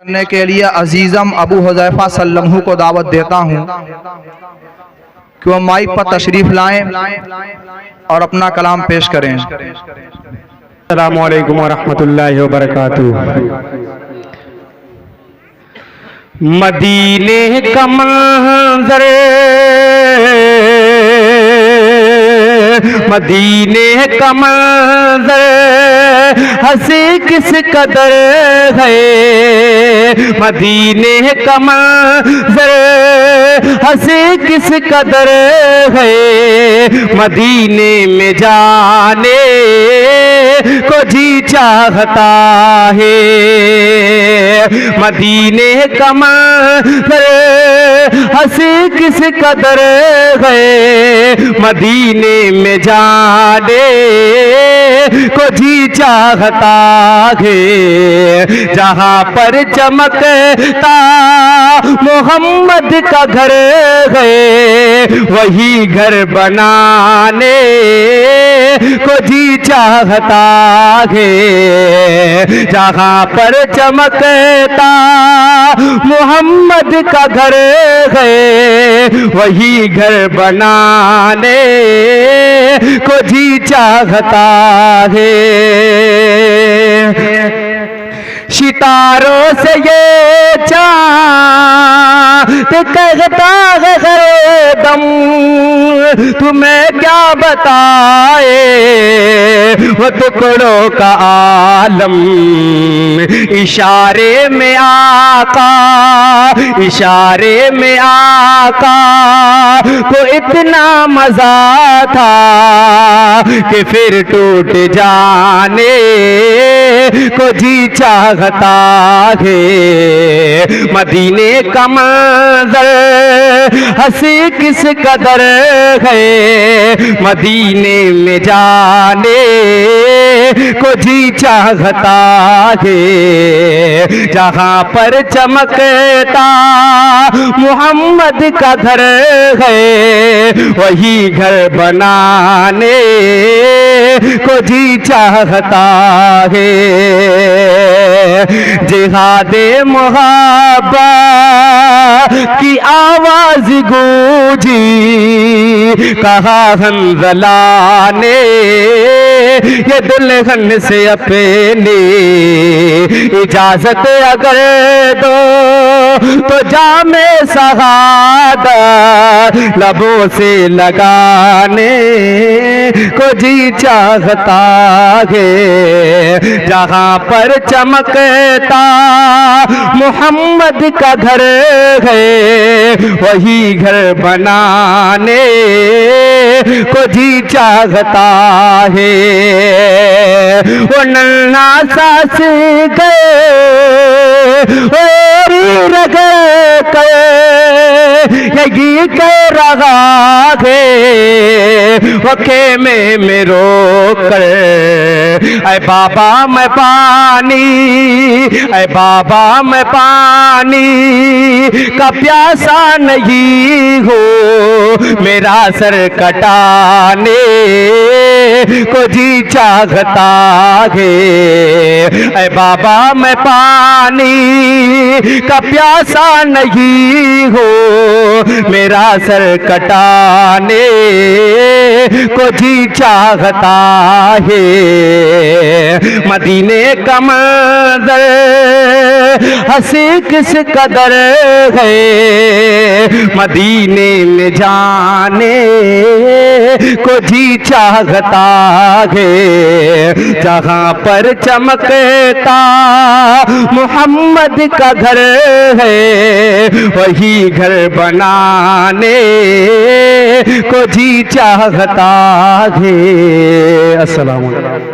کرنے کے لیے عزیزم ابو حذیفہ صلی اللہ علیہ وسلم کو دعوت دیتا ہوں کہ وہ مائک پر تشریف لائیں اور اپنا کلام پیش کریں۔ السلام علیکم ورحمۃ اللہ وبرکاتہ۔ مدینے کا منظر، مدینے کا منظر ہنسی کس قدر ہے، مدینے کا منظر ہنسی کس قدر ہے، مدینے میں جانے کو جی چاہتا ہے، مدینے کا منظر ہنسی کس قدر ہے، مدینے میں جانے کو جی چاہتا ہے، جہاں پر چمکتا محمد کا گھر ہے، وہی گھر بنانے کو جی چاہتا ہے، جہاں پر چمکتا محمد کا گھر ہے، وہی گھر بنانے کو جی چاہتا ہے۔ ستاروں سے یہ چاند کہتا ہے ہر دم، تمہیں کیا بتائے وہ ٹکڑوں کا عالم، اشارے میں آقا، اشارے میں آقا کو اتنا مزہ تھا کہ پھر ٹوٹ جانے کو جی چاہتا ہے، مدینے کا منظر ہنسی کس قدر ہے، مدینے میں جانے کو جی چاہتا ہے، جہاں پر چمکتا محمد کا گھر ہے، وہی گھر بنانے کو جی چاہتا ہے۔ جہاد محبت کی آواز گونجی، کہا حنظلہ نے یہ دلہن سے اپنی اجازت اگر دو تو جام شہادت لبوں سے لگانے کو جی چاہتا ہے، جہاں پر چمکتا محمد کا گھر ہے، وہی گھر بنانے کو جی چاہتا ہے۔ وہ ننھا ساس گئے اور رگڑ کے یہی کہہ رہا ہے، وہ خیمے میں رو کر اے بابا میں پانی، اے بابا میں پانی کا پیاسا نہیں ہوں، میرا سر کٹانے کو جی چاہتا ہے، اے بابا میں پانی کا پیاسا نہیں ہوں، میرا سر کٹانے کو جی چاہتا ہے، مدینے کا منظر ہنسی کس قدر ہے، مدینے میں جانے کو جی چاہتا ہے، جہاں پر چمکتا محمد کا گھر ہے، وہی گھر بنانے کو جی چاہتا ہے۔ السلام علیکم۔